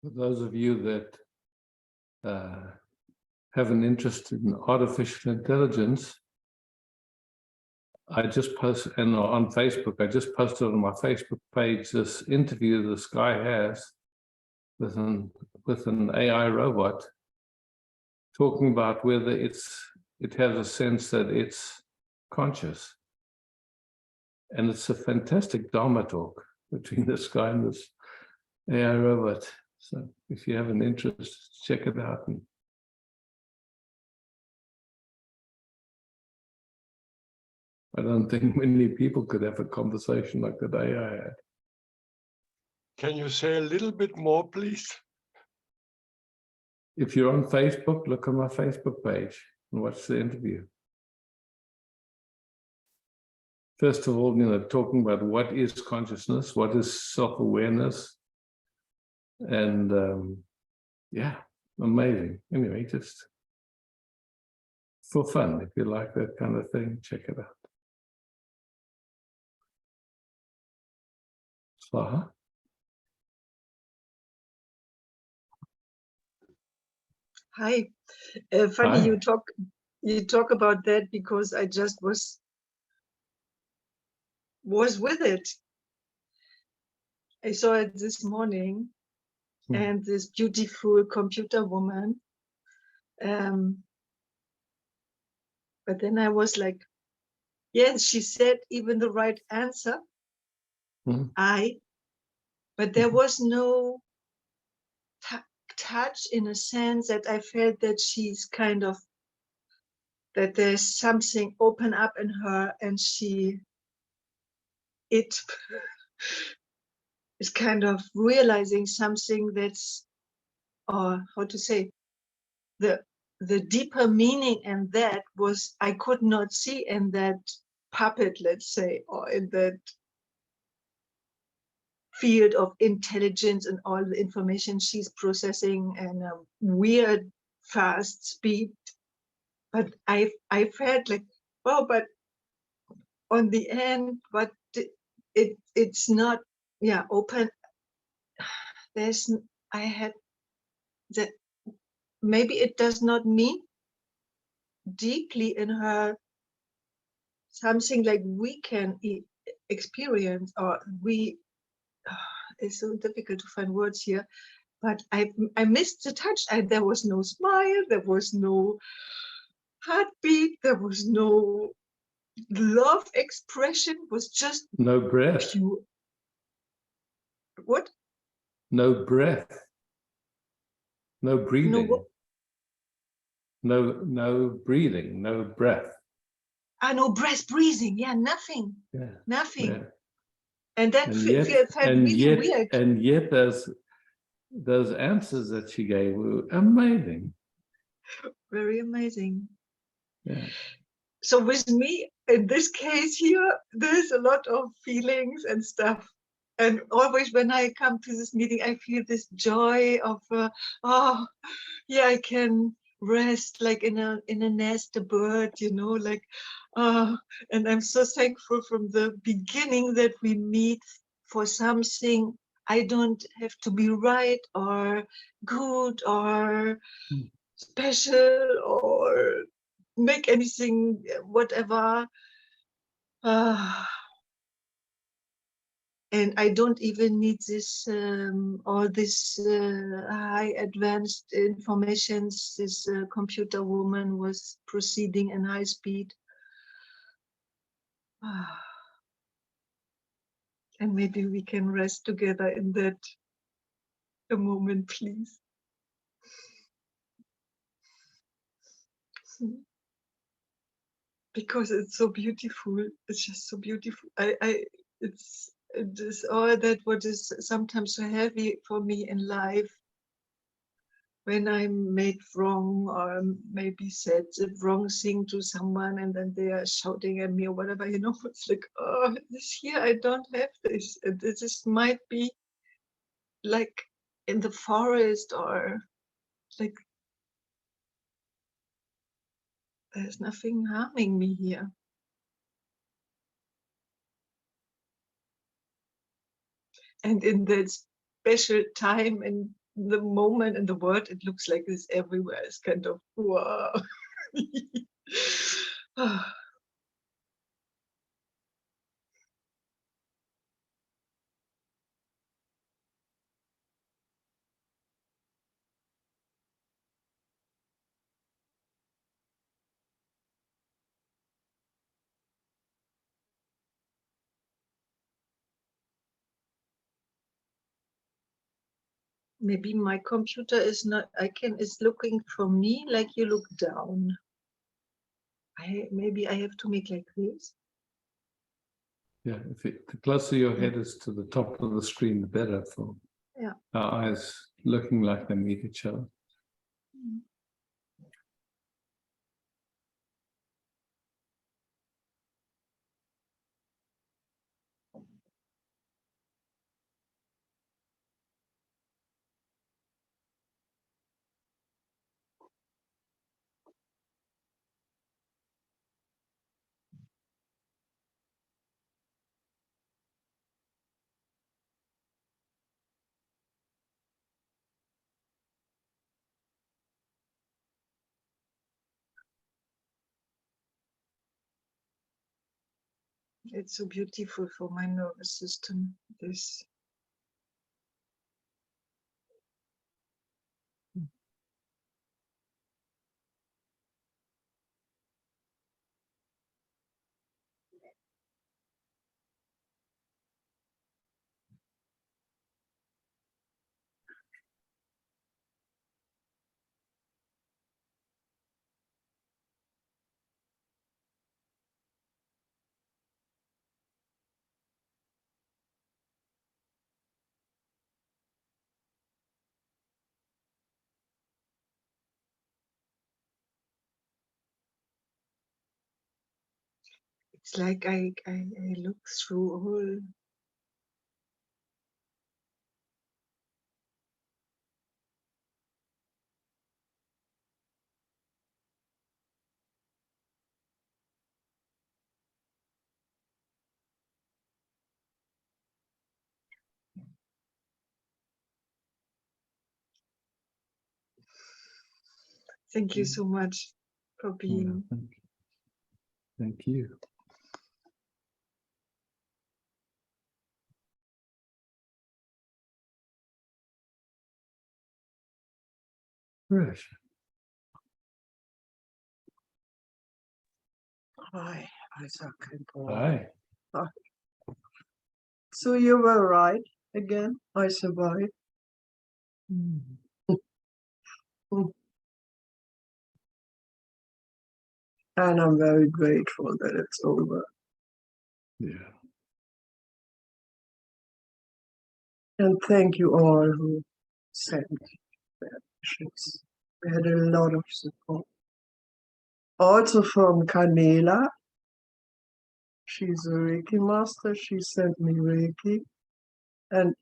For those of you that have an interest in artificial intelligence, I just posted, and on Facebook, I just posted on my Facebook page this interview this guy has with an AI robot, talking about whether it has a sense that it's conscious. And it's a fantastic Dharma talk between this guy and this AI robot. So if you have an interest, check it out. And I don't think many people could have a conversation like that AI had. Can you say a little bit more, please? If you're on Facebook, look on my Facebook page and watch the interview. First of all, talking about what is consciousness, what is self-awareness, and yeah, amazing. Anyway, just for fun, if you like that kind of thing, check it out. Swaha. Hi. Funny Hi. you talk about that, because I just was with it. I saw it this morning, and this beautiful computer woman. But then I was like, yes, she said even the right answer. But there was no touch, in a sense that I felt that she's kind of, that there's something open up in her, and it is kind of realizing something that's, or how to say, the deeper meaning, and that was I could not see in that puppet, let's say, or in that field of intelligence and all the information she's processing in a weird fast speed. But I felt like, oh, but on the end, but it's not, yeah, open. I had that, maybe it does not mean deeply in her something like we can experience, or it's so difficult to find words here, but I missed the touch. There was no smile, there was no heartbeat, there was no love expression, was just no breath. What? No breath. No breathing. No breathing, no breath. No breath, breathing. Yeah, nothing. Yeah. Nothing. Yeah. And that felt really weird. And yet those answers that she gave were amazing. Very amazing. Yeah. So with me, in this case here, there's a lot of feelings and stuff. And always when I come to this meeting, I feel this joy of, oh, yeah, I can rest like in a nest, a bird, like, and I'm so thankful from the beginning that we meet for something. I don't have to be right or good or special or make anything, whatever. And I don't even need this all this high advanced information. This computer woman was proceeding in high speed. And maybe we can rest together in that a moment, please. Because it's so beautiful. It's just so beautiful. It is all that what is sometimes so heavy for me in life, when I'm made wrong or maybe said the wrong thing to someone, and then they are shouting at me or whatever, it's like, oh, this here, I don't have this. This might be like in the forest, or like there's nothing harming me here. And in that special time and the moment and the word, it looks like this everywhere. It's kind of wow. Maybe my computer is not, is looking from me like you look down. Maybe I have to make like this. Yeah, the closer your head is to the top of the screen, the better for our eyes looking like they meet each other. It's so beautiful for my nervous system. This. It's like I look through all. Thank you so much for being. Thank you. Fresh. Hi, Isaac and Paul. Hi. So you were right again. I survived. And I'm very grateful that it's over. Yeah. And thank you all who sent their wishes. We had a lot of support. Also from Canela. She's a Reiki master. She sent me Reiki. And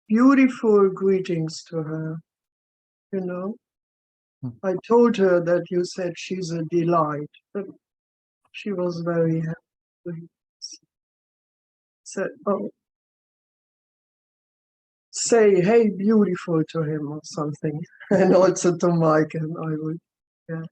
beautiful greetings to her. You know, I told her that you said she's a delight, but she was very happy. Said, oh, say, hey, beautiful to him or something. And also to Mike, and I would, yeah.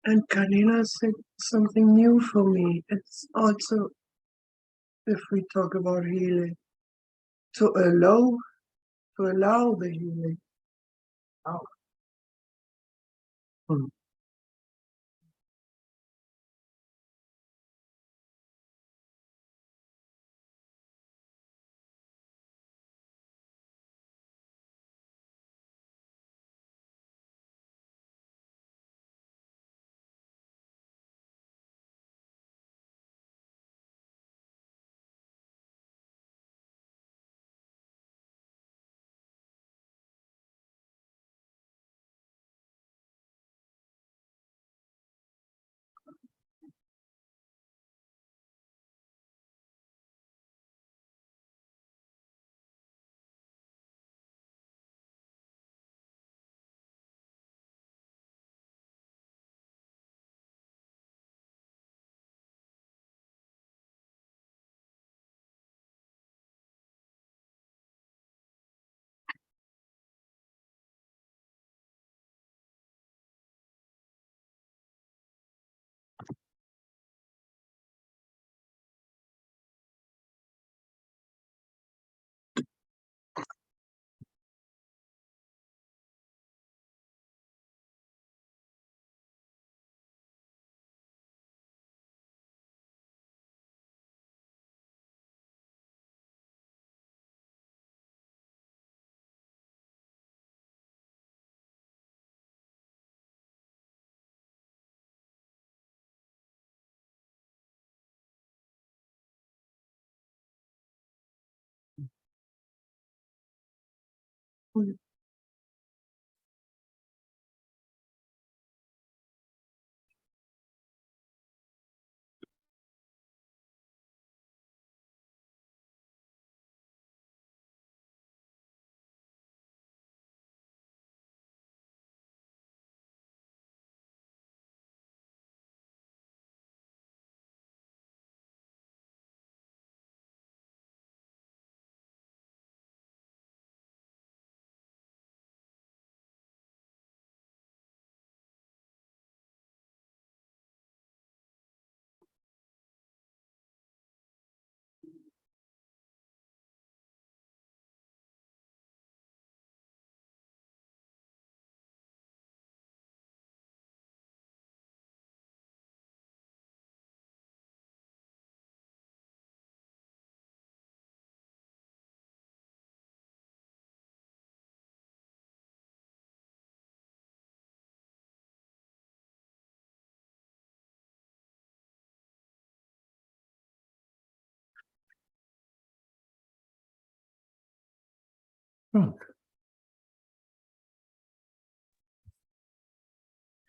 And Karina said something new for me. It's also, if we talk about healing, to allow the healing out. Frank.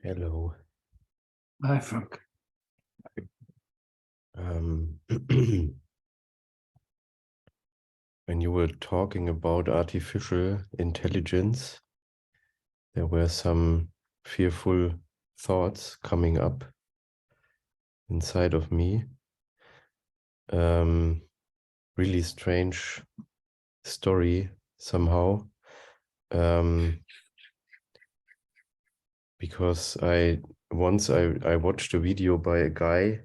Hello. Hi, Frank. When you were talking about artificial intelligence, there were some fearful thoughts coming up inside of me. Really strange story somehow. Because I watched a video by a guy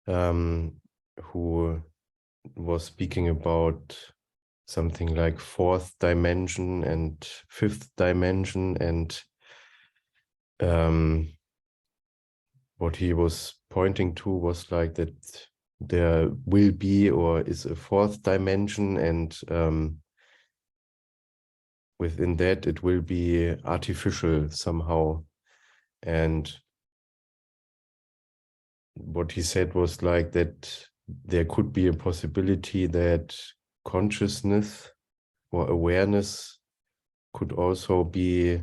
who was speaking about something like fourth dimension and fifth dimension, and what he was pointing to was like that there will be or is a fourth dimension, and within that it will be artificial somehow. And what he said was like that there could be a possibility that consciousness or awareness could also be,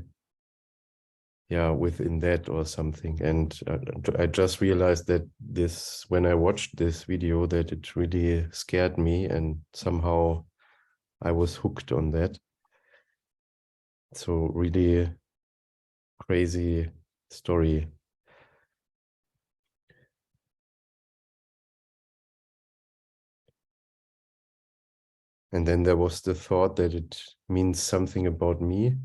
yeah, within that or something. And I just realized that this, when I watched this video, that it really scared me, and somehow I was hooked on that. So really crazy story. And then there was the thought that it means something about me.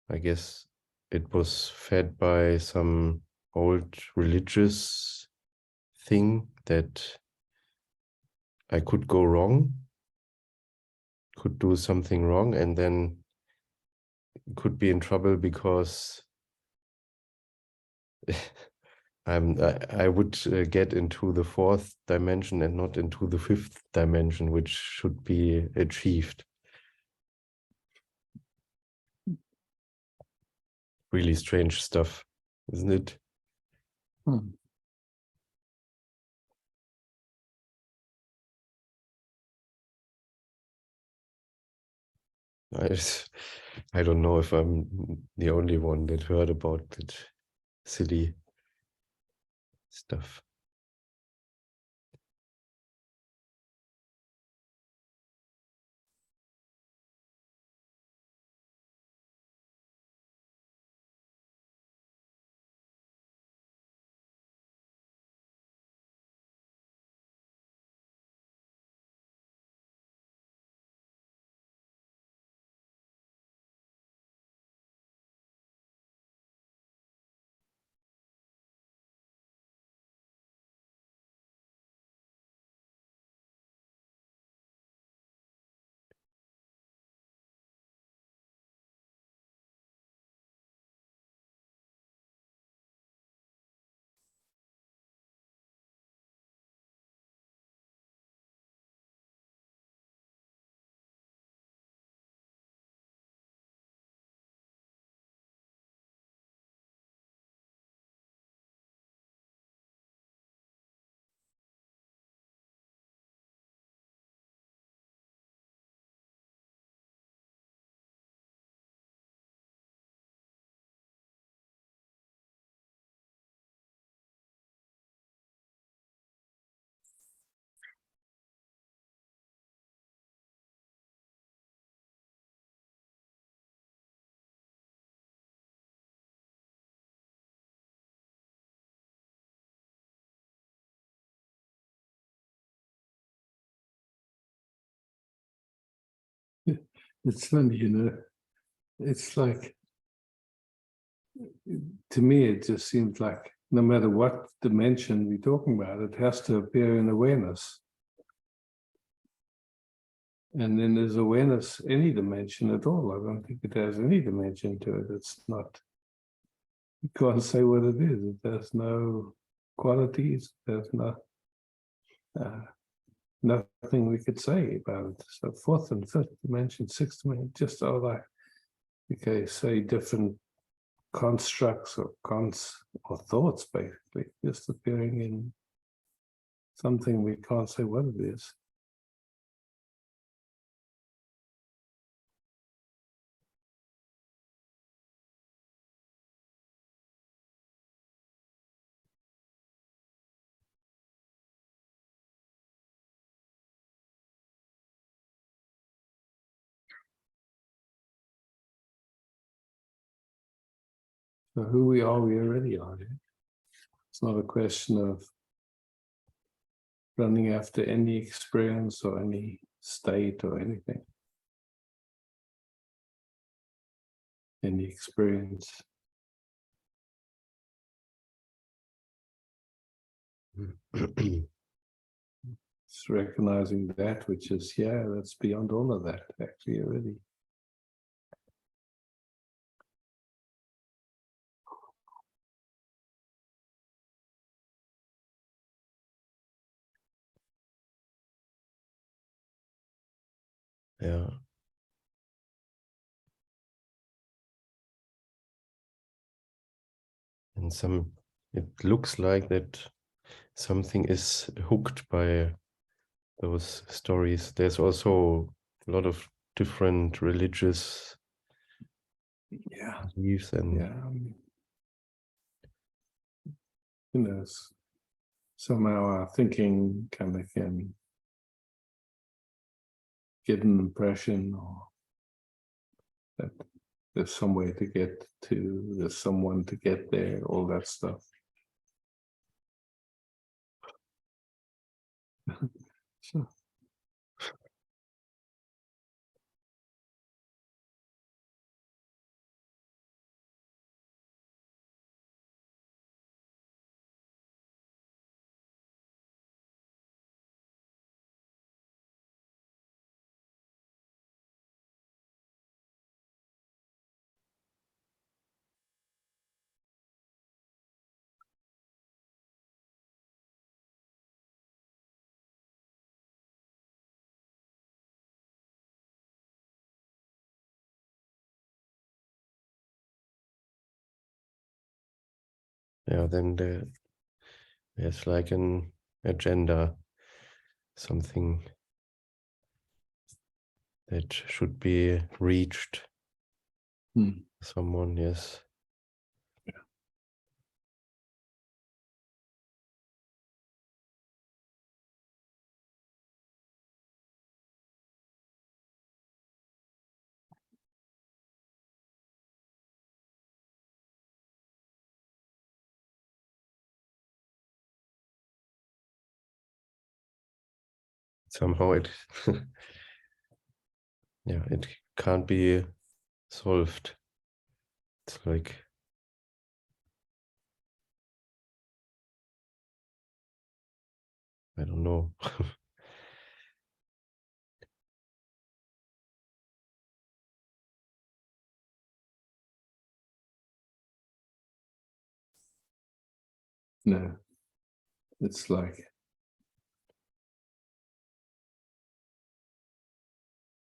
I guess it was fed by some old religious thing that I could go wrong, could do something wrong, and then could be in trouble because I would get into the fourth dimension and not into the fifth dimension, which should be achieved. Really strange stuff, isn't it? Hmm. I don't know if I'm the only one that heard about that silly stuff. It's funny, it's like, to me, it just seems like no matter what dimension we're talking about, it has to appear in awareness. And then there's awareness, any dimension at all. I don't think it has any dimension to it. It's not, you can't say what it is. It has no qualities. There's no, nothing we could say about it. So fourth and fifth dimension, sixth dimension, just are like, okay, say different constructs or thoughts, basically, just appearing in something we can't say what it is. So who we already are. Yeah? It's not a question of running after any experience or any state or anything. Any experience. It's recognizing that which is, yeah, that's beyond all of that, actually, already. Yeah. And it looks like that something is hooked by those stories. There's also a lot of different religious beliefs and somehow our thinking kind of can get an impression or that there's some way to get to, there's someone to get there, all that stuff. So. yeah, then there's like an agenda, something that should be reached. Someone, yes. Somehow it yeah, it can't be solved. It's like I don't know. No, it's like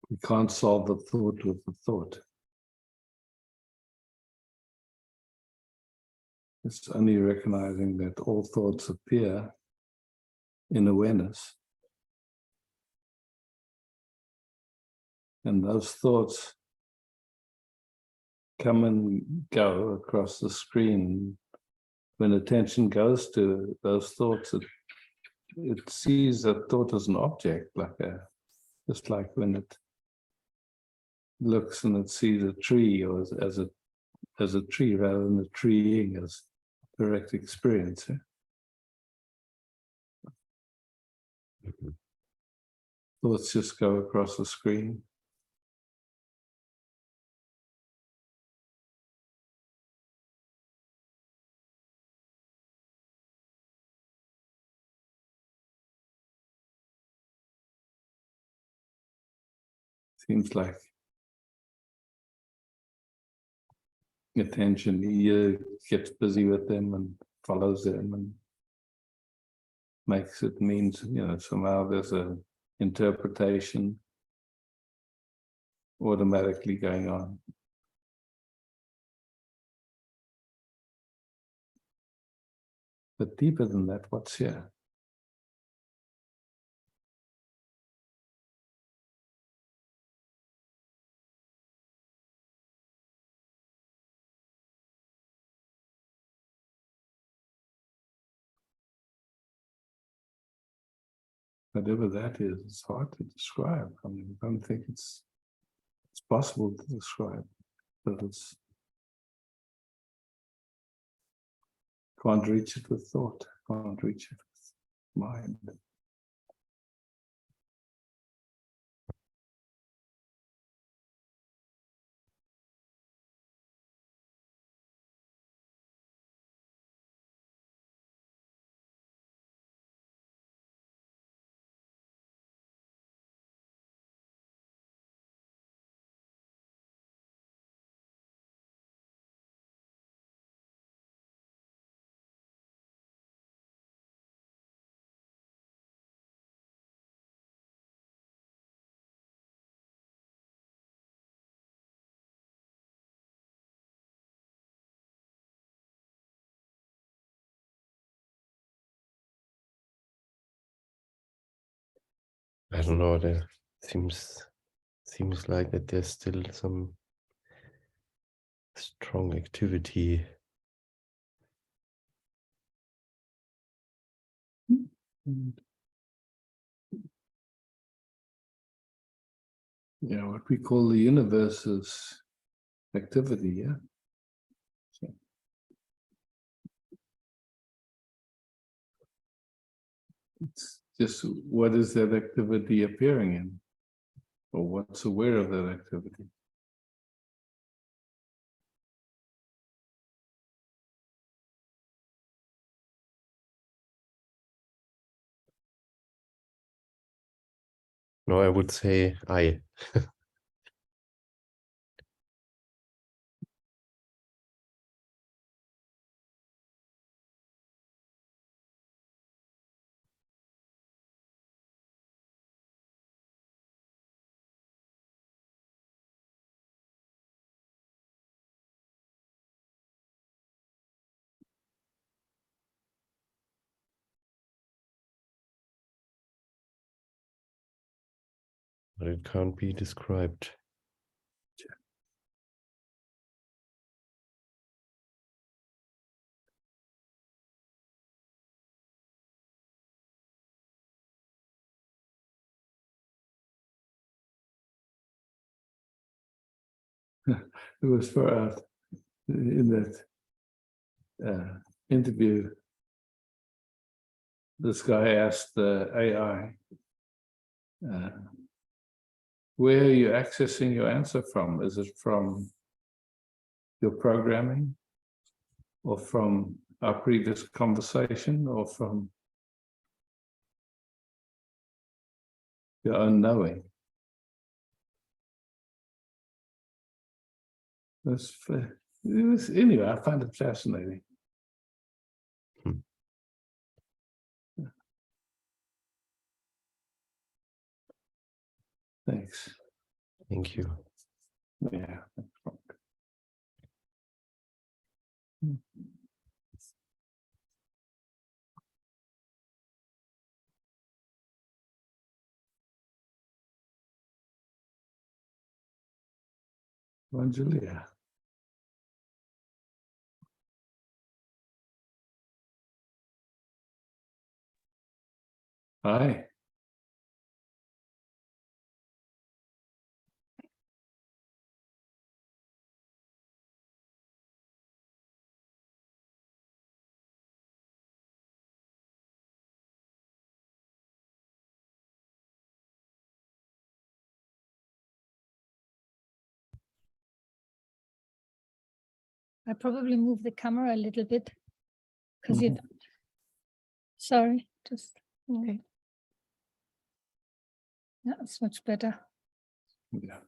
we can't solve the thought with the thought. It's only recognizing that all thoughts appear in awareness. And those thoughts come and go across the screen. When attention goes to those thoughts, it sees that thought as an object, just like when it looks and it sees a tree or as a tree rather than a treeing as direct experience. Thoughts just go across the screen. seems like attention, ear gets busy with them and follows them and makes it means, somehow there's a interpretation automatically going on. But deeper than that, what's here? Whatever that is, it's hard to describe. I mean, I don't think it's possible to describe, but it's can't reach it with thought, can't reach it with mind. I don't know, there seems like that there's still some strong activity. Yeah, what we call the universe is activity, yeah. So it's just what is that activity appearing in, or what's aware of that activity. No, I would say I. But it can't be described. It was for in that interview, this guy asked the AI, where are you accessing your answer from? Is it from your programming, or from our previous conversation, or from your own knowing? Anyway, I find it fascinating. Hmm. Thanks. Thank you. Yeah. Julia. Hi. I probably move the camera a little bit because you don't. Sorry, just okay. Yeah, it's much better. Yeah.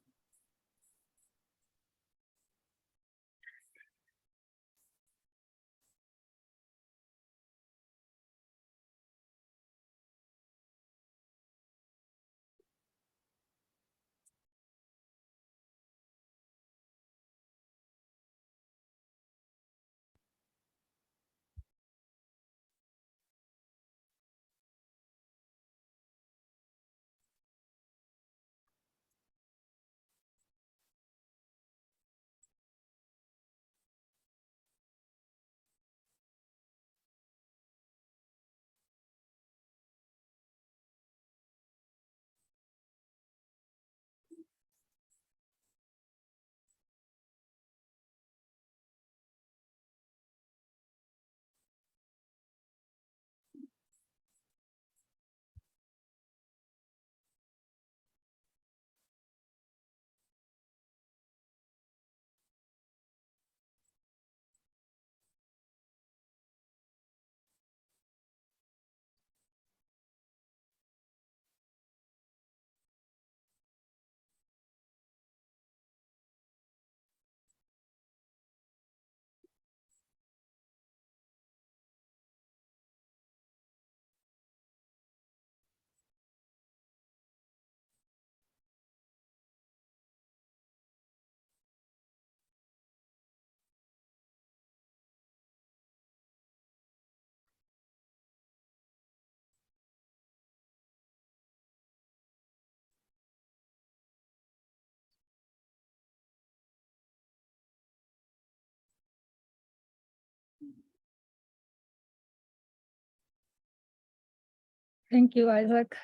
Thank you, Isaac.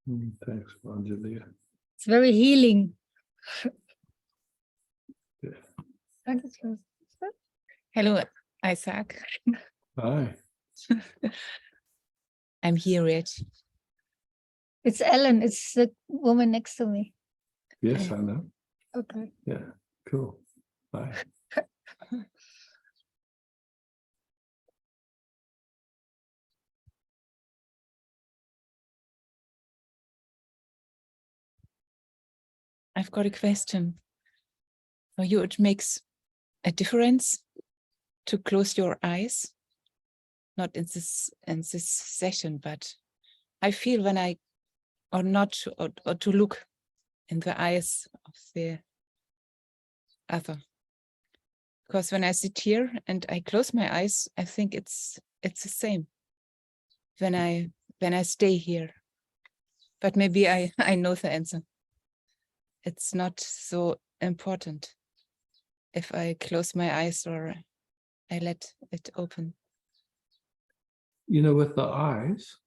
Thanks, Angelia. It's very healing. Yeah. Dankeschön. Hello, Isaac. Hi. I'm here, Rich. It's Ellen. It's the woman next to me. Yes, I know. Okay. Yeah, cool. Bye. I've got a question. For you, it makes a difference to close your eyes. Not in this session, but I feel when I, or not, or to look in the eyes of the other. Because when I sit here and I close my eyes, I think it's the same. When I stay here, but maybe I know the answer. It's not so important if I close my eyes or I let it open. You know, with the eyes,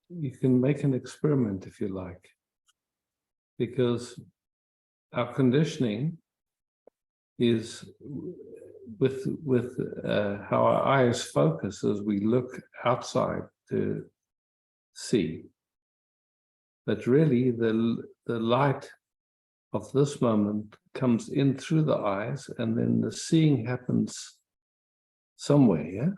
you can make an experiment if you like, because our conditioning is with how our eyes focus as we look outside to see. But really, the light of this moment comes in through the eyes, and then the seeing happens somewhere, yeah?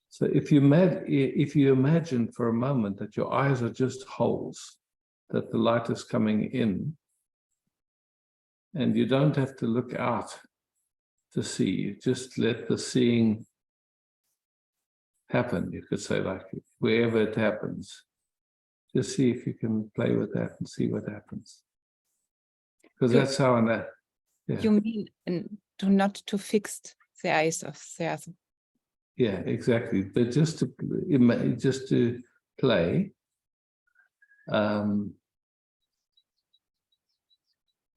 So if you imagine for a moment that your eyes are just holes, that the light is coming in, and you don't have to look out to see, you just let the seeing happen. You could say, like, wherever it happens, just see if you can play with that and see what happens. Because that's how yeah. You mean to not to fix the eyes of the other? Yeah, exactly. But just to play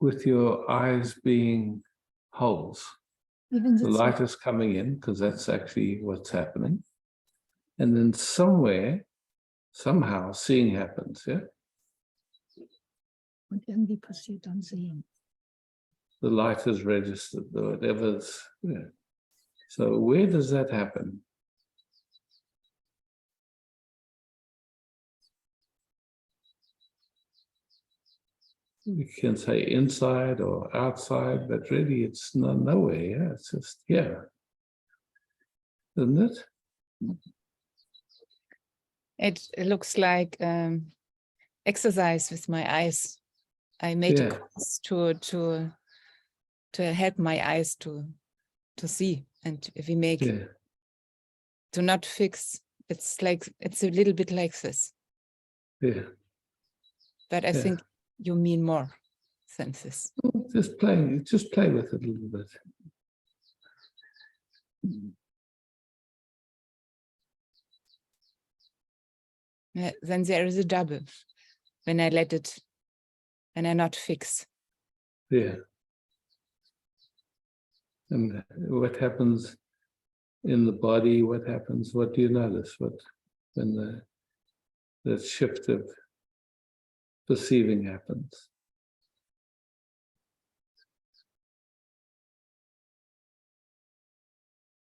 with your eyes being holes. Even The light is coming in because that's actually what's happening. And then somewhere, somehow, seeing happens, yeah? Und irgendwie passiert dann Sehen. The light is registered, whatever's, yeah. So where does that happen? You can say inside or outside, but really it's nowhere, yeah? It's just here. Isn't it? It looks like exercise with my eyes. I made a Yeah. course to help my eyes to see. And if we make Yeah. to not fix, it's a little bit like this. Yeah. But I Yeah. think you mean more than this. Just play with it a little bit. Then there is a double when I not fix. Yeah. And what happens in the body? What happens? What do you notice? What when the shift of perceiving happens?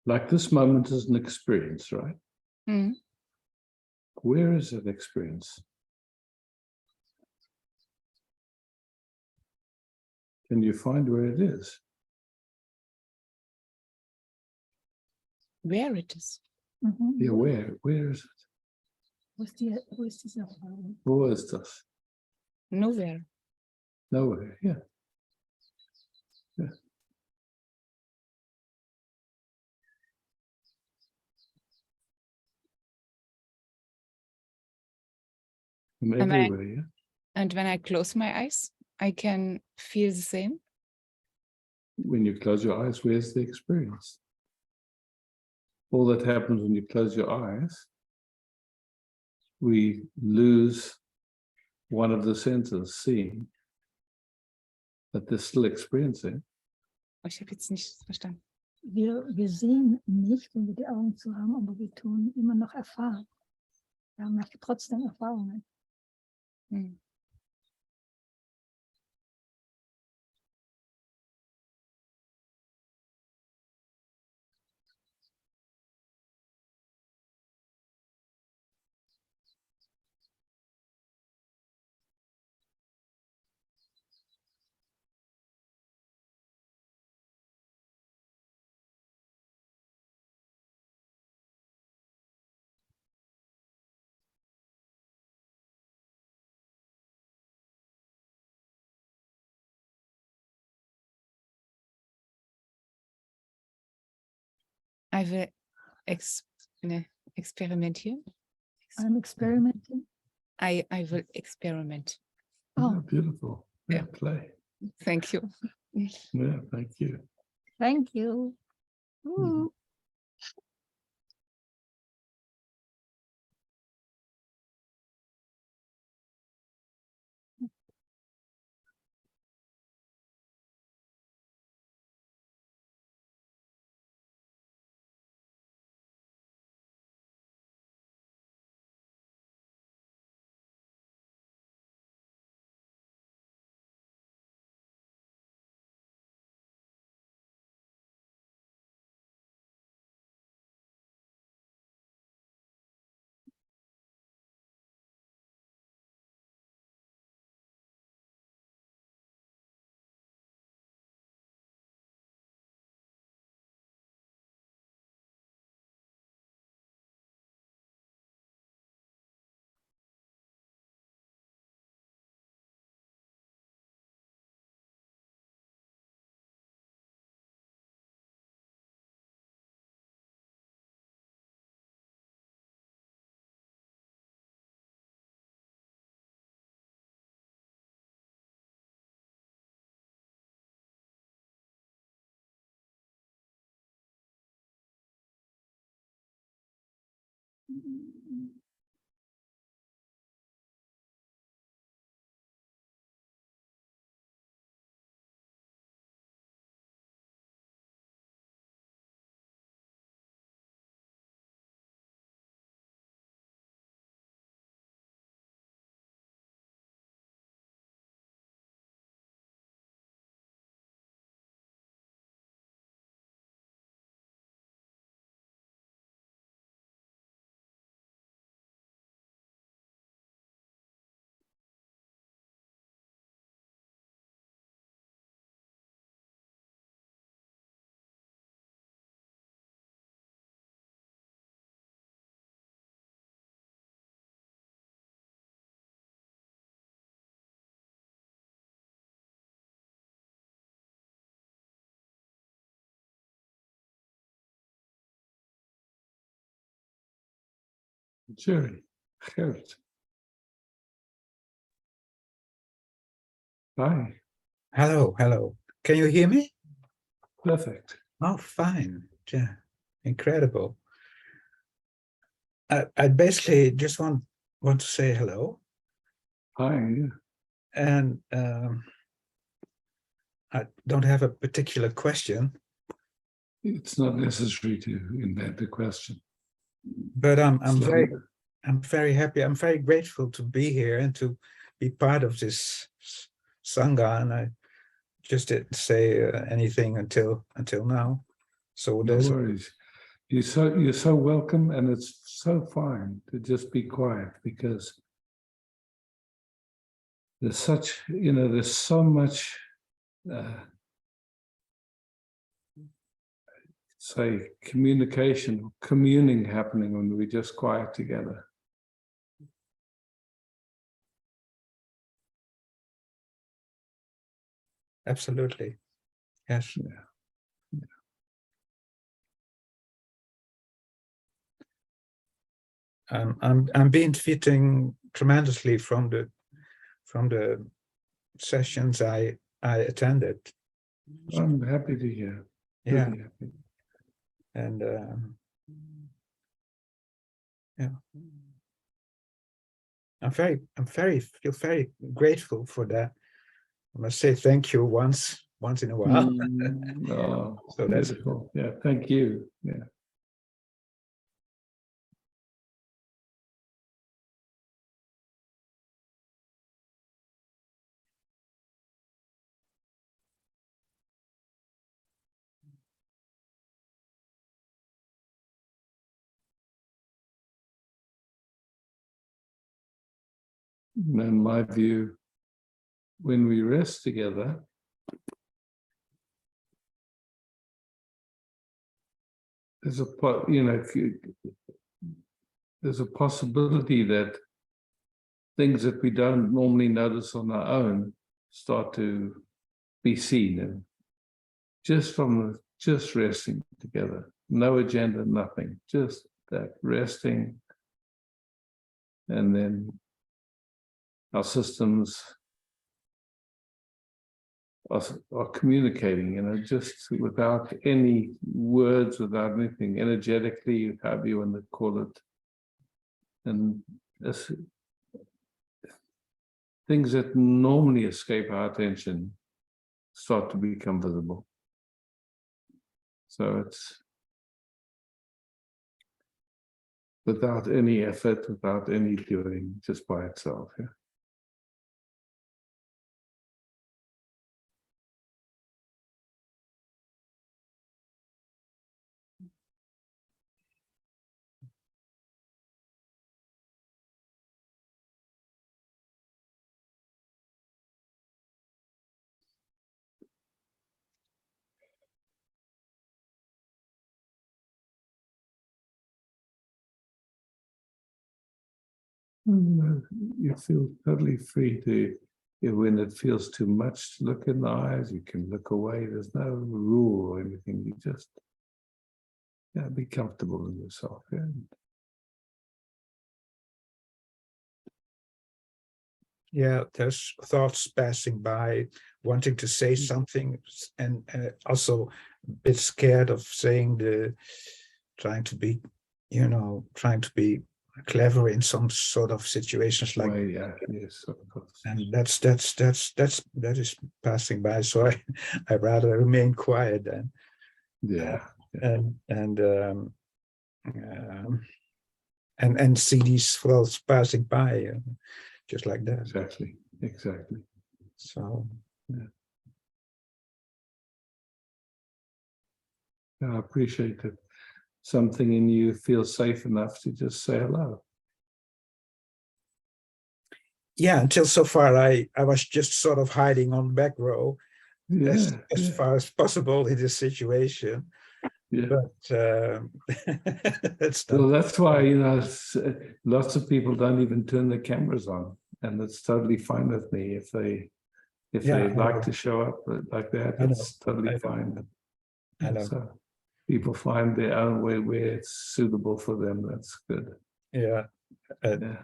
Like this moment is an experience, right? Mm. Where is that experience? Can you find where it is? Where it is. Mhm. Yeah, where is it? Wo ist diese Erfahrung? Wo ist das? Nowhere. Nowhere, yeah. Yeah. From Am I- everywhere, yeah. And when I close my eyes, I can feel the same. When you close your eyes, where's the experience? All that happens when you close your eyes, we lose one of the senses, seeing, but they're still experiencing. Oh, ich habe jetzt nicht verstanden. Wir sehen nicht, wenn wir die Augen zu haben, aber wir tun immer noch erfahren. Wir haben trotzdem Erfahrungen. Mm. I will experiment here. I'm experimenting. I will experiment. Oh, Yeah, beautiful. Yeah, Yeah. play. Thank you. Yeah, thank you. thank you. Ooh. Jerry, Gerrit. Hi, Hello, hello. Can you hear me? perfect. Oh, fine. Yeah, incredible. I basically just want to say hello, Hi, yeah. and I don't have a particular question, It's not necessary to invent a question. but I'm It's very lovely. very happy. I'm very grateful to be here and to be part of this sangha. And I just didn't say anything until now. So No there's worries. You're so welcome, and it's so fine to just be quiet because there's such, there's so much say communication, communing happening when we're just quiet together. absolutely, yes. Yeah. I'm benefiting tremendously from the sessions I attended. I'm happy to hear. Yeah, Really happy. and yeah, feel very grateful for that. I must say thank you once in a while. Oh, So that's beautiful. Yeah, thank you. Yeah. In my view, when we rest together, there's there's a possibility that things that we don't normally notice on our own start to be seen, and just resting together, no agenda, nothing, just that resting, and then our systems are communicating, just without any words, without anything, energetically, however you want to call it. And things that normally escape our attention start to become visible. So it's without any effort, without any doing, just by itself. Yeah. You feel totally free to, when it feels too much to look in the eyes, you can look away. There's no rule or anything. You just be comfortable in yourself. Yeah. yeah. There's thoughts passing by, wanting to say something, and also a bit scared of saying trying to be clever in some sort of situations like. Way, yeah, yes, of course. And that is passing by. So I rather remain quiet then. Yeah. And see these flows passing by, just like that. Exactly. So yeah. I appreciate it. Something in you feels safe enough to just say hello. yeah, until so far I was just sort of hiding on the back row, as far as possible in this situation. Yeah. But that's not. Well, that's why lots of people don't even turn their cameras on, and it's totally fine with me if they like to show up like that. It's totally fine. I know. So people find their own way where it's suitable for them. That's good. Yeah, Yeah.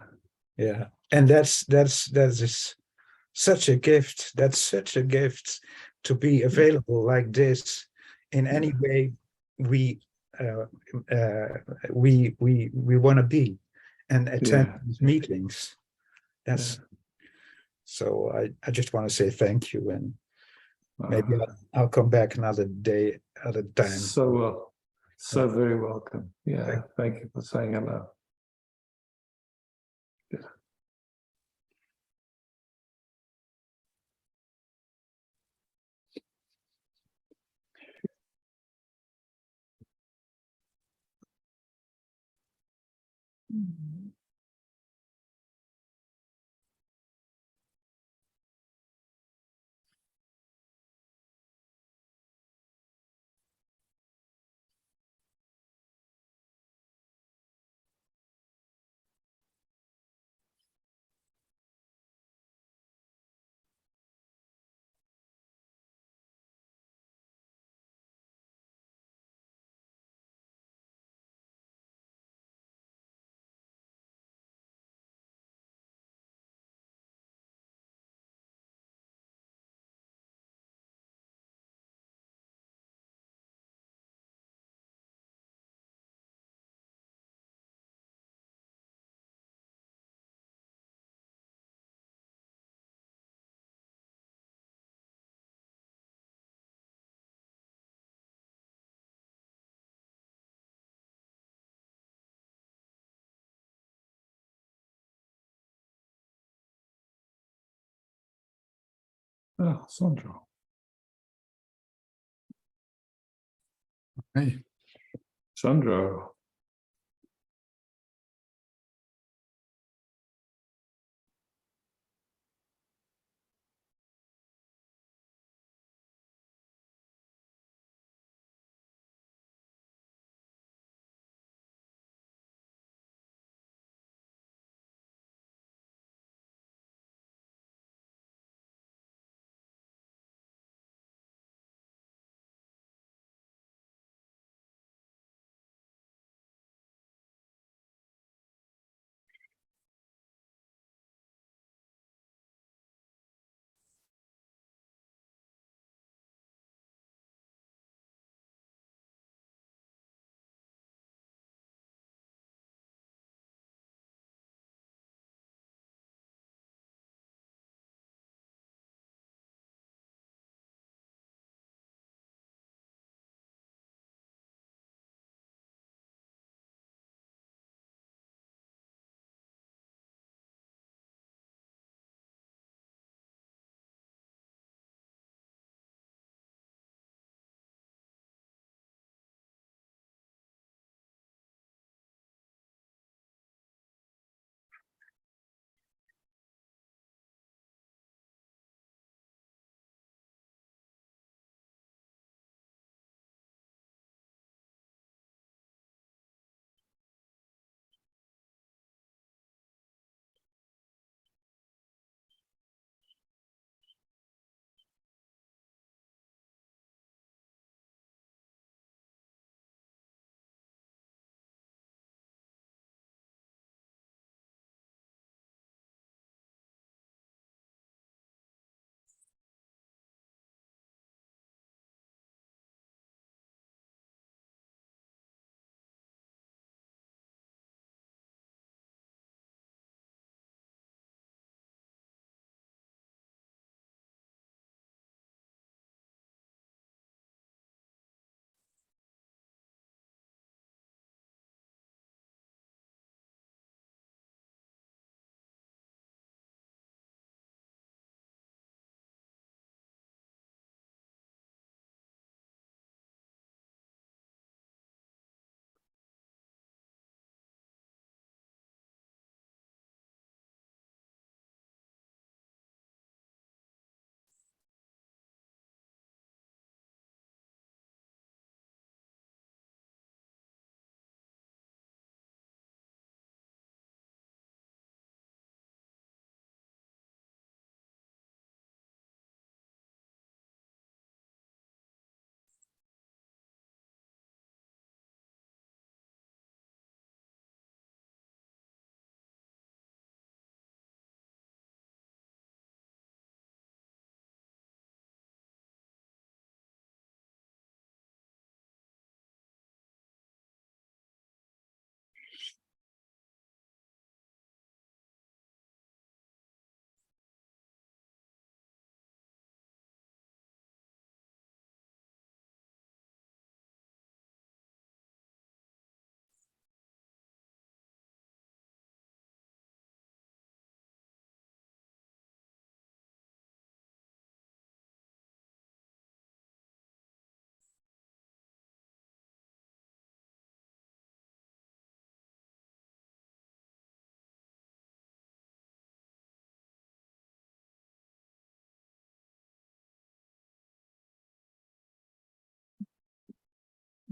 yeah, and that is such a gift. That's such a gift to be available like this in any way we uh, we want to be and attend Yeah. these meetings. That's so. I just want to say thank you, and maybe I'll come back another day at a time. So well, so Yeah. very welcome. Yeah, thank you for saying hello. Mhm. Oh, Sandro. Hey. Sandro.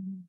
Mhm.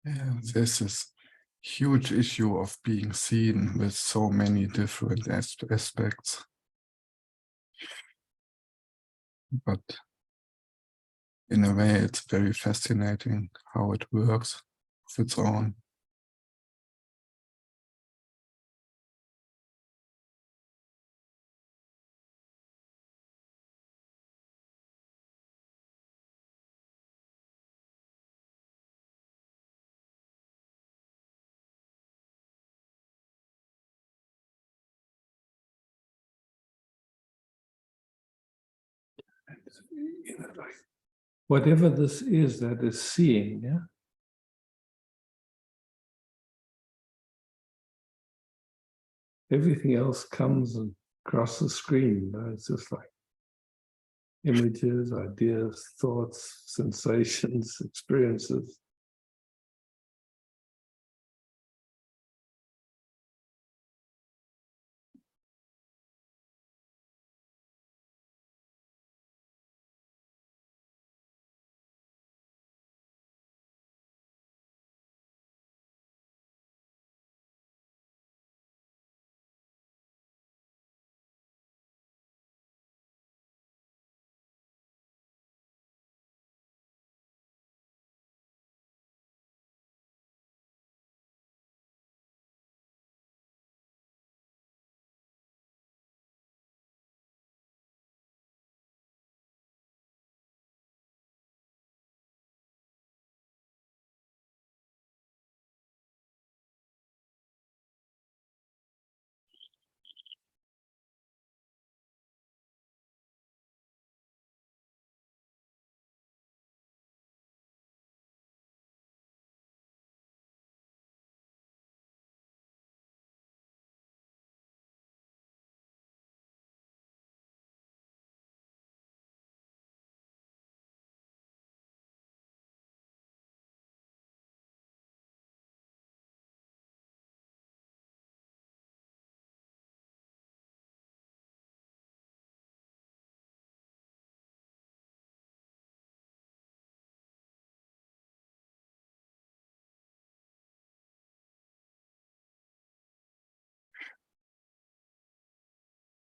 Yeah, there's this huge issue of being seen with so many different aspects. But in a way, it's very fascinating how it works of its own. You know, like, whatever this is that is seeing, yeah. Everything else comes across the screen. It's just like images, ideas, thoughts, sensations, experiences.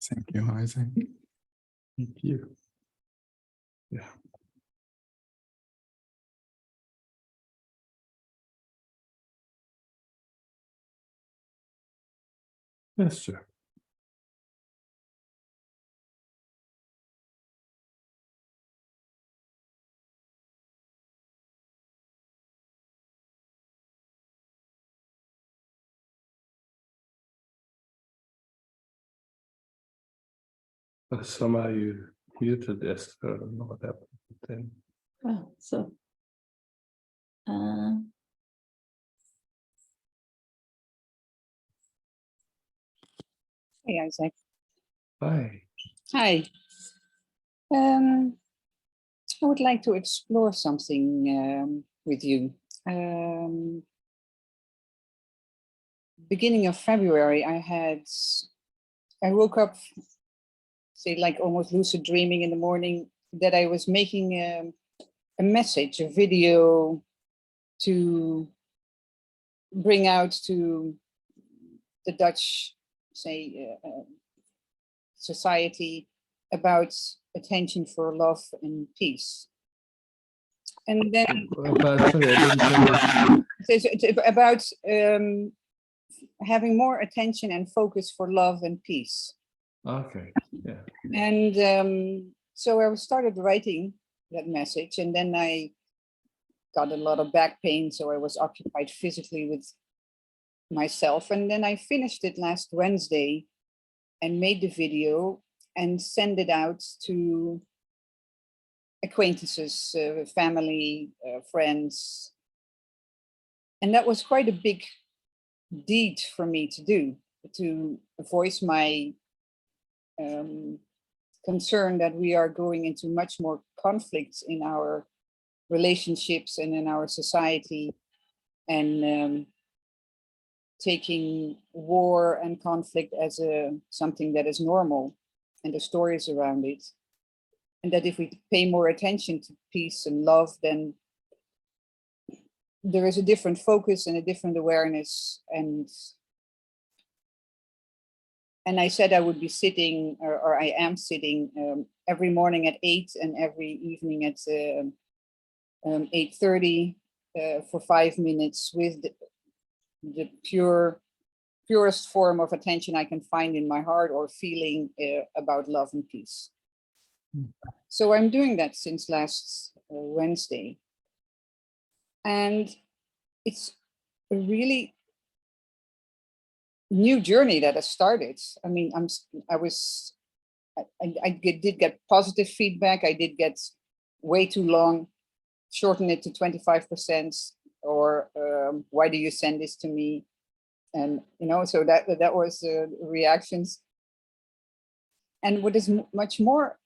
Thank you, Isaac. Thank you. Yeah. Yes, sir. But somehow you muted Esther. I don't know what happened then. Oh, so. Hey, Isaac. Hi. Hi. I would like to explore something with you. Beginning of February, I woke up, say, like almost lucid dreaming in the morning, that I was making a message, a video to bring out to the Dutch, say, society about attention for love and peace. And then Sorry, I didn't about having more attention and focus for love and peace. Okay, yeah. And so I started writing that message, and then I got a lot of back pain, so I was occupied physically with myself. And then I finished it last Wednesday and made the video and send it out to acquaintances, family, friends. And that was quite a big deed for me to do, to voice my concern that we are going into much more conflicts in our relationships and in our society, and taking war and conflict as something that is normal, and the stories around it. And that if we pay more attention to peace and love, then there is a different focus and a different awareness. And I said I would be sitting, or I am sitting every morning at 8 and every evening at 8:30 for 5 minutes with the purest form of attention I can find in my heart or feeling about love and peace. So I'm doing that since last Wednesday. And it's a really new journey that has started. I mean, I did get positive feedback. I did get way too long, shorten it to 25%, or why do you send this to me? And, you know, so that was reactions. And what is much more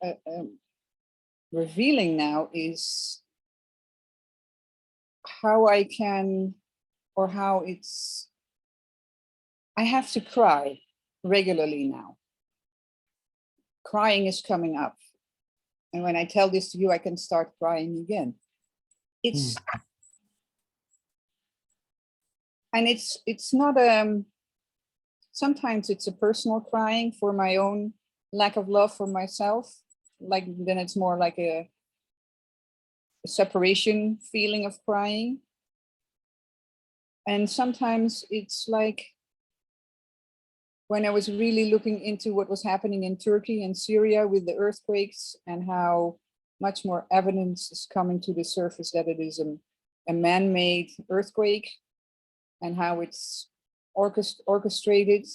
revealing now is how I can, or how I have to cry regularly now. Crying is coming up. And when I tell this to you, I can start crying again. And it's not, sometimes it's a personal crying for my own lack of love for myself. Like, then it's more like a separation feeling of crying. And sometimes it's like when I was really looking into what was happening in Turkey and Syria with the earthquakes, and how much more evidence is coming to the surface that it is a man-made earthquake, and how it's orchestrated.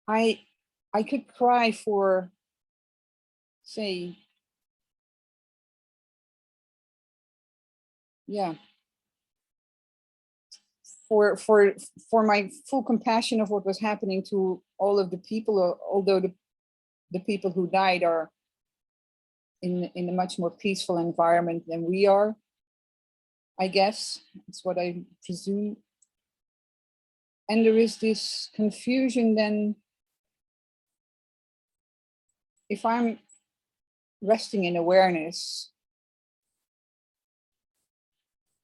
I could cry for, say, yeah, for my full compassion of what was happening to all of the people, although the people who died are in a much more peaceful environment than we are, I guess. It's what I presume. And there is this confusion then, if I'm resting in awareness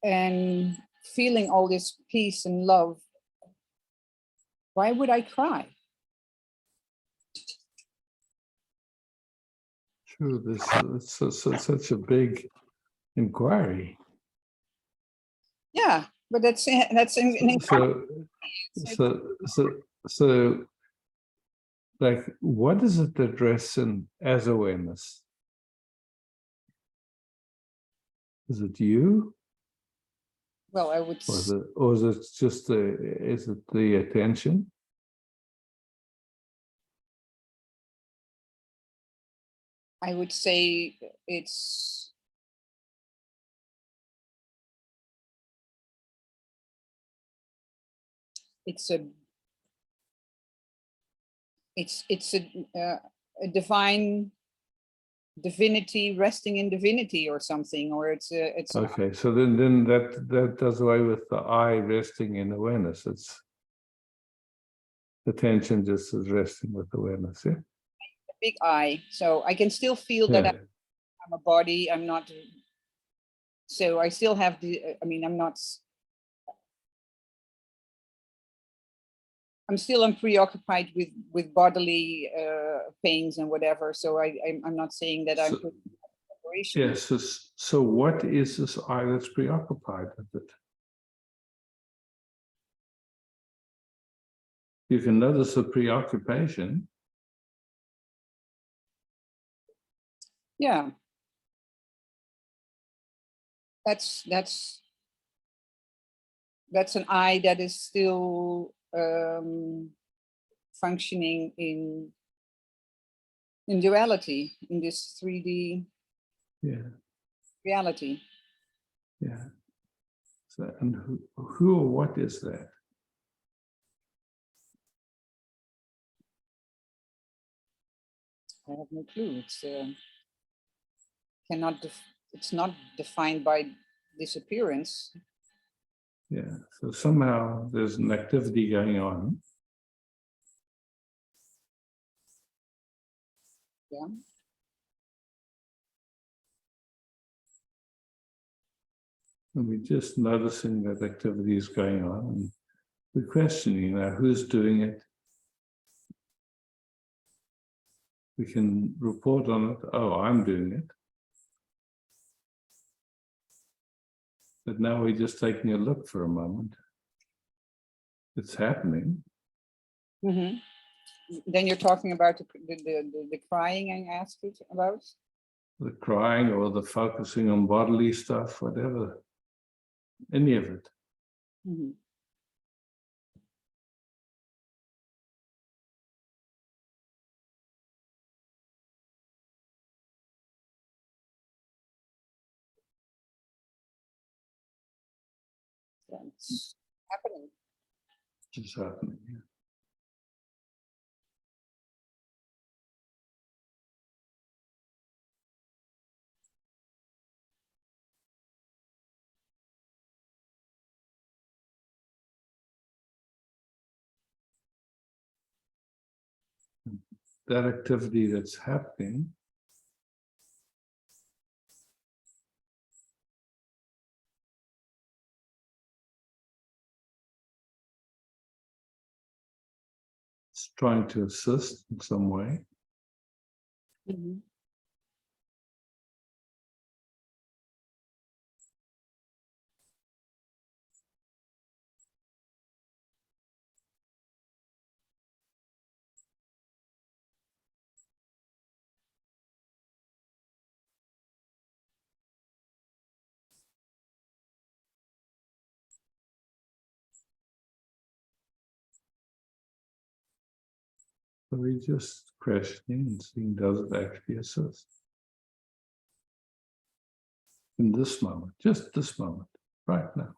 and feeling all this peace and love, why would I cry? True, this such a big inquiry. Yeah, but that's So like, what is it addressing as awareness? Is it you? Well, I would. Or is it just is it the attention? I would say it's a divine divinity resting in divinity or something, or it's Okay, so then that does away with the I resting in awareness. It's attention just is resting with awareness. Yeah, a big I. So I can still feel that I'm a body. I'm not. So I still have the. I mean, I'm not. I'm still preoccupied with bodily pains and whatever. So I'm not saying that I'm. Yes. So what is this I that's preoccupied with it? You can notice the preoccupation. Yeah. That's an I that is still functioning in duality, in this 3D reality. Yeah. So, and who or what is that? I have no clue. It's not defined by disappearance. Yeah. So somehow there's an activity going on. Yeah. And we're just noticing that activity is going on, and we're questioning now who's doing it. We can report on it. Oh, I'm doing it. But now we're just taking a look for a moment. It's happening. Mhm. Then you're talking about the crying I asked you about? The crying or the focusing on bodily stuff, whatever. Any of it. Mhm. That's happening. It's happening. Yeah. That activity that's happening is trying to assist in some way. Mhm. So we just questioning and seeing, does it actually assist? In this moment, just this moment, right now.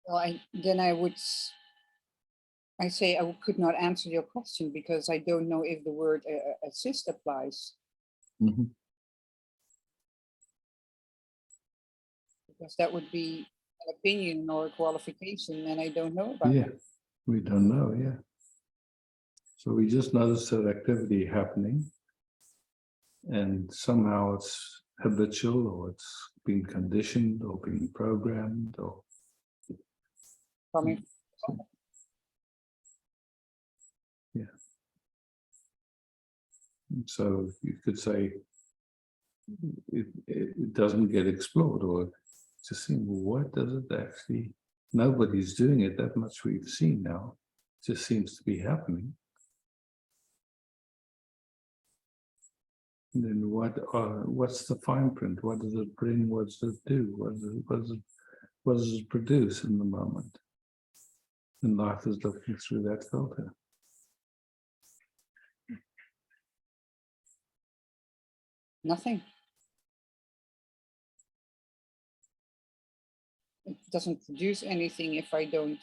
Well, I say I could not answer your question because I don't know if the word assist applies, Mhm. because that would be an opinion or a qualification, and I don't know about Yeah, that. we don't know, yeah. So we just notice that activity happening, and somehow it's habitual, or it's been conditioned, or being programmed, or Coming. so you could say it doesn't get explored, or just seeing, well, what does it actually, nobody's doing it, that much we've seen now. It just seems to be happening. And then what's the fine print? What does it bring? What does it do? What does it produce in the moment? And life is looking through that filter. Nothing. It doesn't produce anything if I don't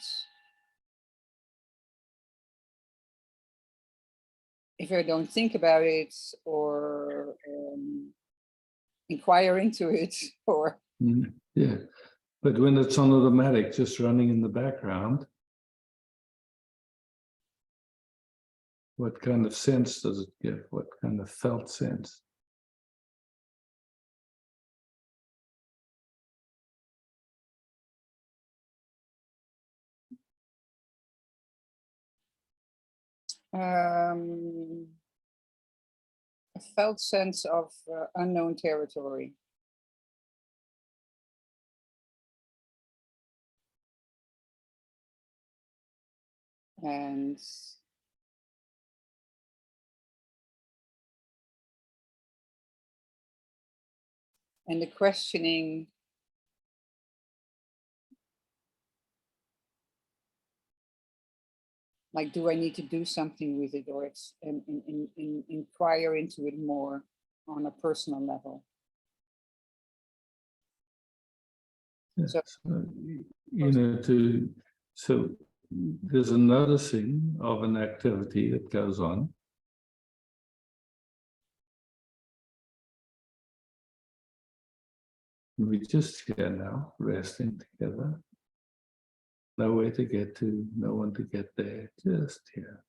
think about it or inquire into it or Yeah, but when it's on automatic, just running in the background, what kind of sense does it give? What kind of felt sense? a felt sense of unknown territory. And the questioning like, do I need to do something with it, or it's inquire into it more on a personal level? Yes. So- So there's a noticing of an activity that goes on. And we're just here now, resting together. Nowhere to get to, no one to get there, just here.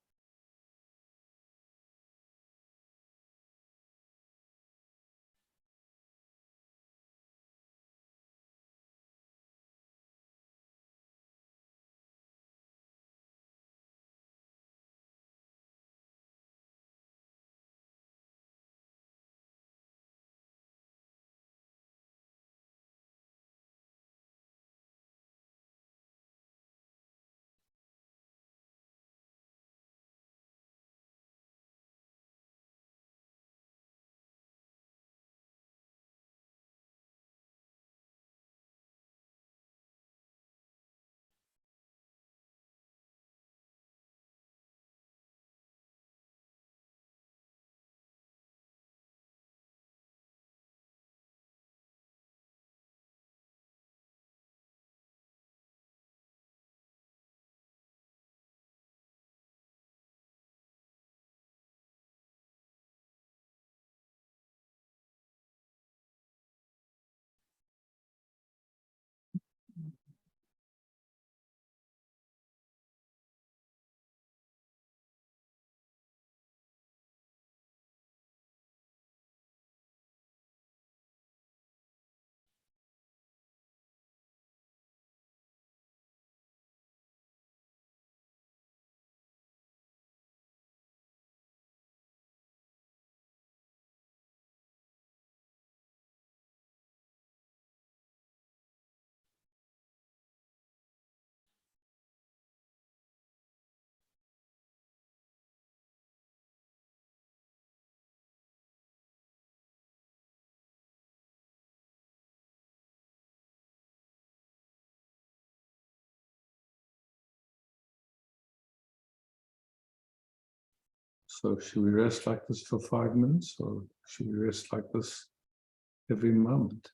So should we rest like this for 5 minutes, or should we rest like this every moment?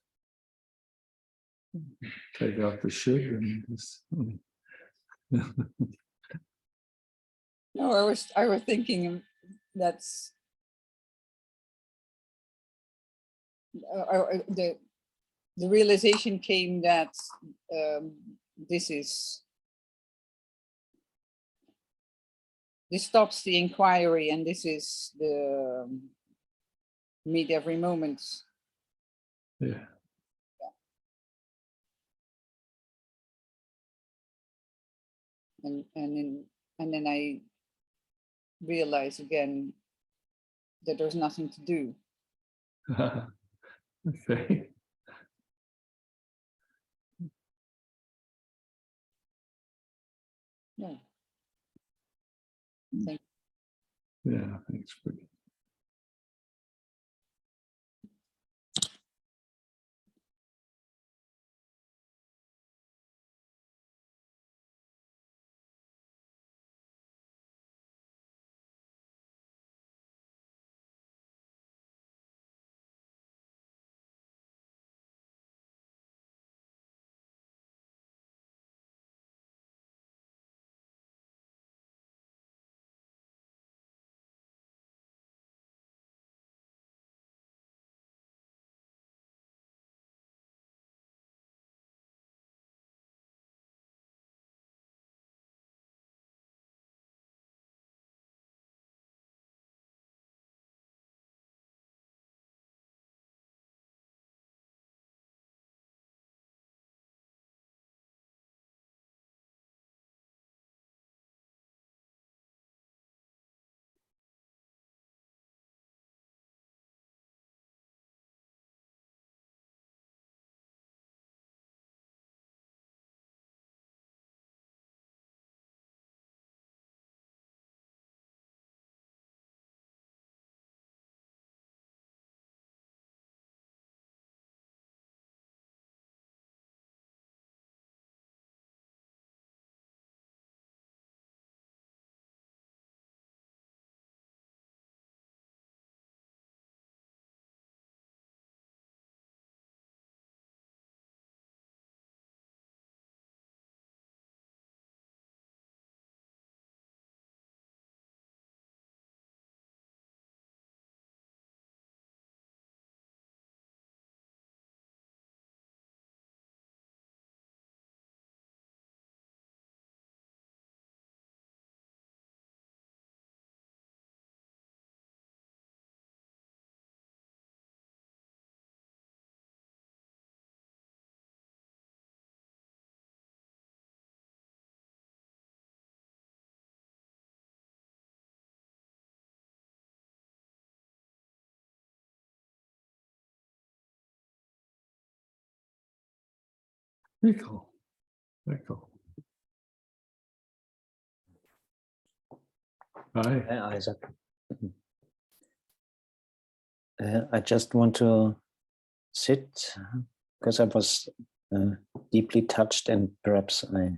Take out the should and just, No, I was thinking that's the realization came that this stops the inquiry, and this is the meet every moment. yeah. And then I realize again that there's nothing to do. Okay. Yeah. Yeah, thanks. Pretty. Very cool. Very cool. Hi. Hi, Isaac. I just want to sit because I was deeply touched, and perhaps I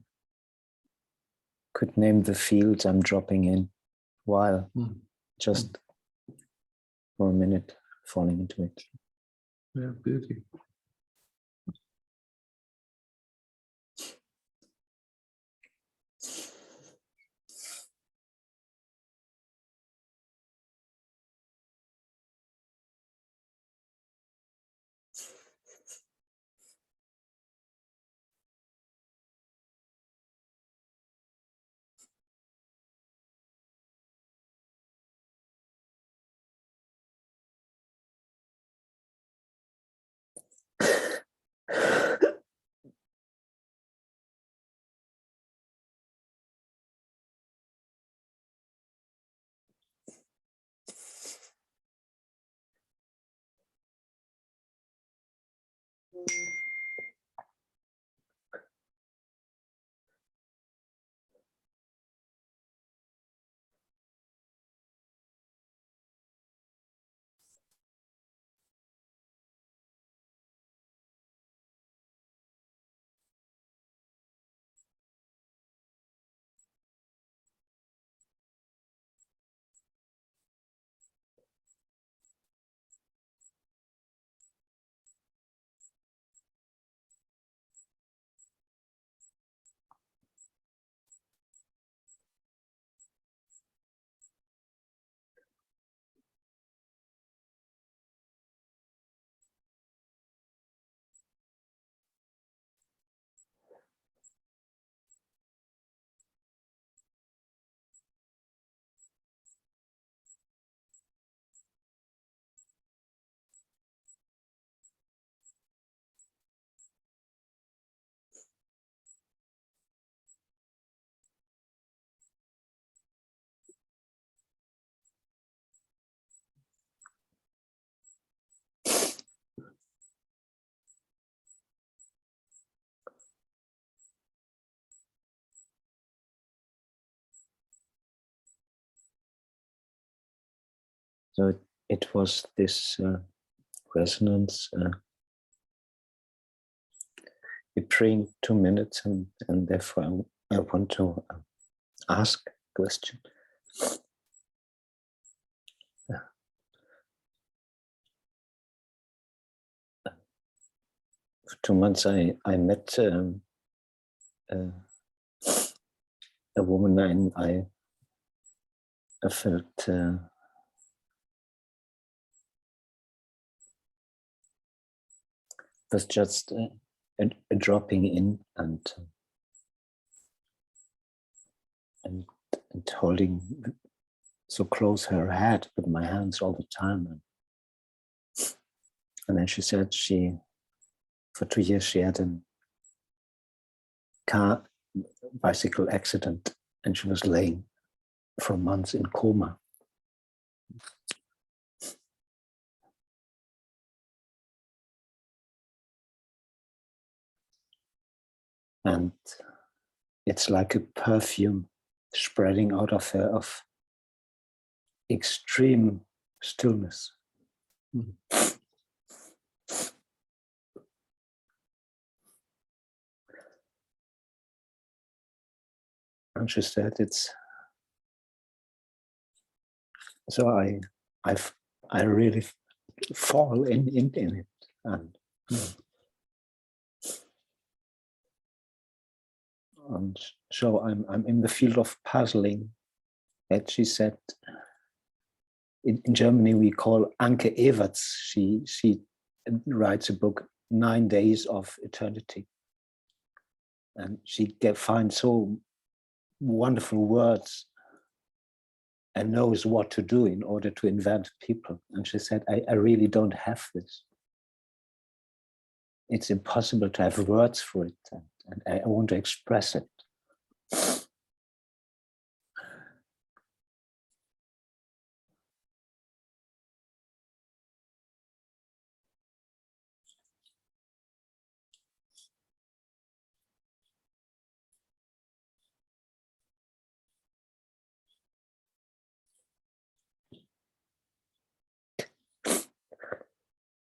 could name the fields I'm dropping in while just for a minute falling into it. Yeah, beauty. So it was this resonance. We're praying 2 minutes, and therefore I want to ask a question. For 2 months, I met a woman, and I felt was just a dropping in and holding so close her head with my hands all the time. And then she said for 2 years she had a bicycle accident, and she was laying for months in coma. And it's like a perfume spreading out of her of extreme stillness. And she said it's so I really fall in it. And so I'm in the field of puzzling. That she said, in Germany we call Anke Everts. She writes a book, 9 Days of Eternity, and she finds so wonderful words and knows what to do in order to invent people. And she said, I really don't have this. It's impossible to have words for it, and I want to express it.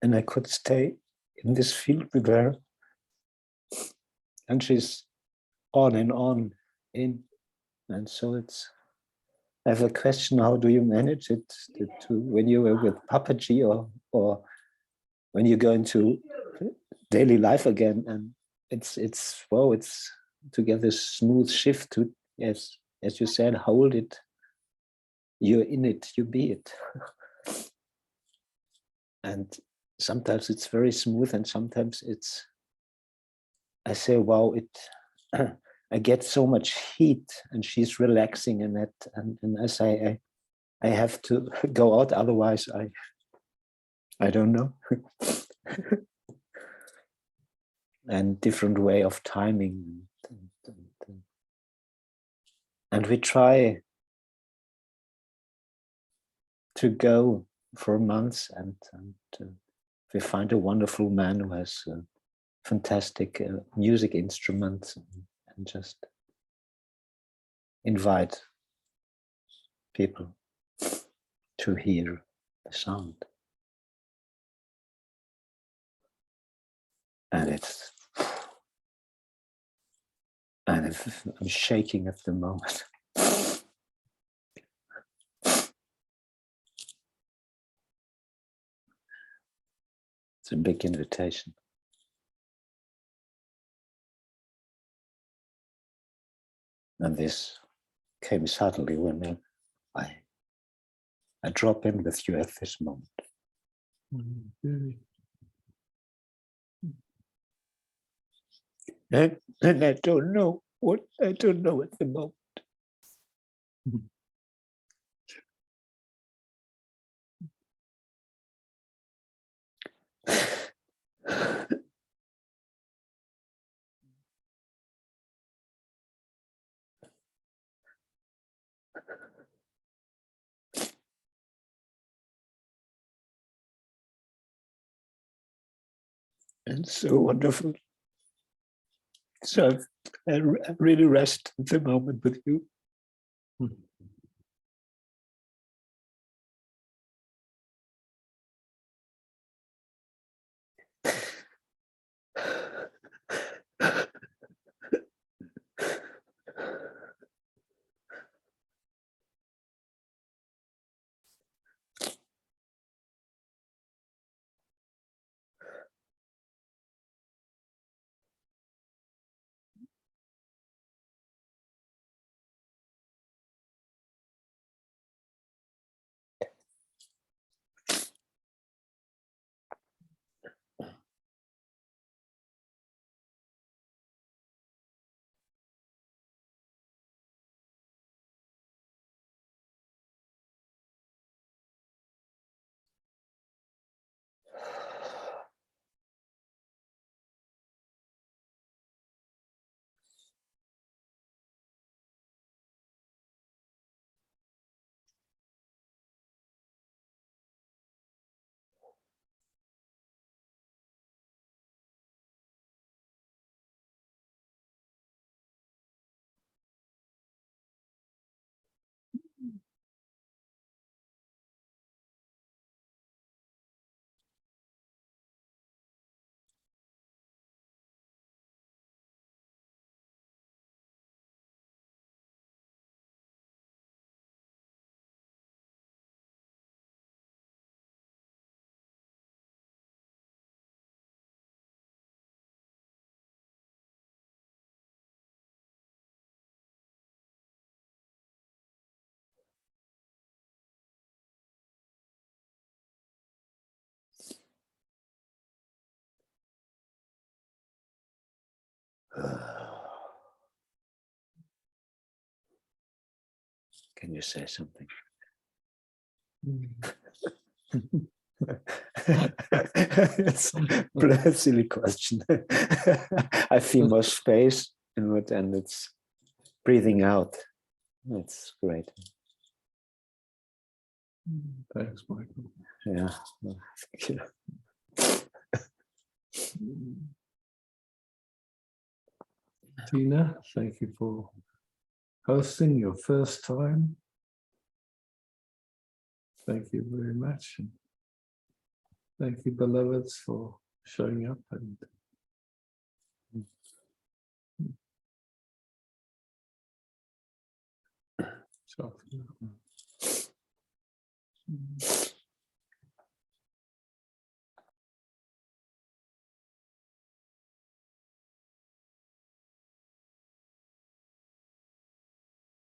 And I could stay in this field with her, and she's on and on in. And so I have a question: how do you manage it when you were with Papaji, or when you go into daily life again? And it's to get this smooth shift to, as you said, hold it. You're in it, you be it. And sometimes it's very smooth, and sometimes I say, wow, I get so much heat, and she's relaxing in it, and I say I have to go out, otherwise I don't know. And different way of timing, and we try to go for months, and we find a wonderful man who has fantastic music instruments, and just invite people to hear the sound. And I'm shaking at the moment. It's a big invitation. And this came suddenly when I drop in with you at this moment. And I don't know at the moment. And so wonderful. So I really rest at the moment with you. can you say something? It's a silly question. I feel more space in it, and it's breathing out. It's great. Thanks, Michael. Yeah. Well, thank you. Tina, thank you for hosting your first time. Thank you very much. And thank you, beloveds, for showing up and so,